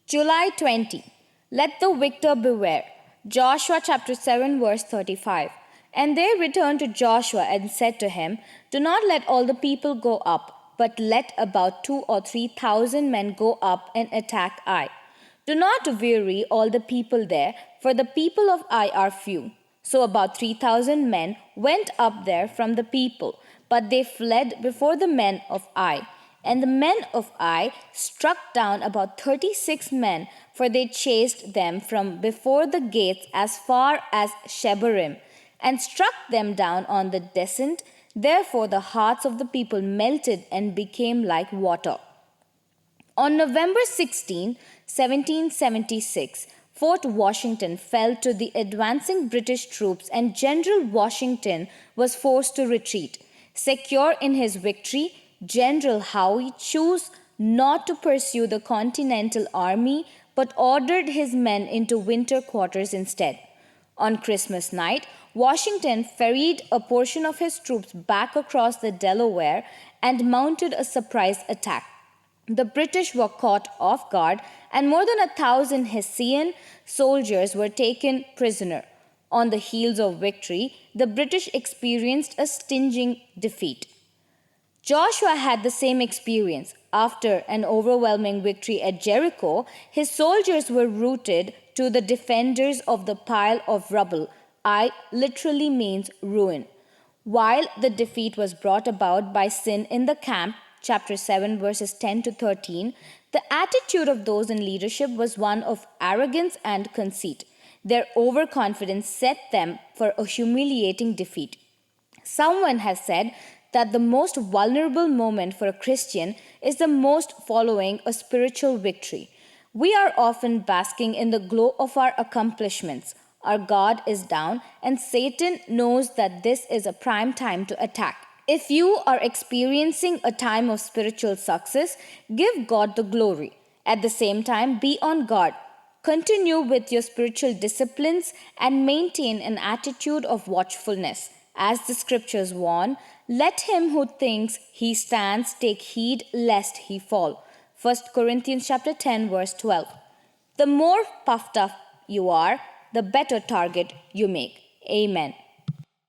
July 20. Let the victor beware. Joshua chapter 7 verse 35. And they returned to Joshua and said to him, Do not let all the people go up, but let about 2,000 or 3,000 men go up and attack Ai. Do not weary all the people there, for the people of Ai are few. So about 3,000 men went up there from the people, but they fled before the men of Ai. And the men of Ai struck down about 36 men, for they chased them from before the gates as far as Shebarim, and struck them down on the descent. Therefore the hearts of the people melted and became like water. On November 16, 1776, Fort Washington fell to the advancing British troops, and General Washington was forced to retreat. Secure in his victory, General Howe chose not to pursue the Continental Army, but ordered his men into winter quarters instead. On Christmas night, Washington ferried a portion of his troops back across the Delaware and mounted a surprise attack. The British were caught off guard, and more than 1,000 Hessian soldiers were taken prisoner. On the heels of victory, the British experienced a stinging defeat. Joshua had the same experience. After an overwhelming victory at Jericho, his soldiers were routed to the defenders of the pile of rubble. Ai literally means ruin. While the defeat was brought about by sin in the camp, chapter 7 verses 10 to 13, the attitude of those in leadership was one of arrogance and conceit. Their overconfidence set them for a humiliating defeat. Someone has said that the most vulnerable moment for a Christian is the most following a spiritual victory. We are often basking in the glow of our accomplishments. Our guard is down, and Satan knows that this is a prime time to attack. If you are experiencing a time of spiritual success, give God the glory. At the same time, be on guard. Continue with your spiritual disciplines and maintain an attitude of watchfulness. As the scriptures warn, let him who thinks he stands take heed lest he fall. 1 Corinthians chapter 10 verse 12. The more puffed up you are, the better target you make. Amen.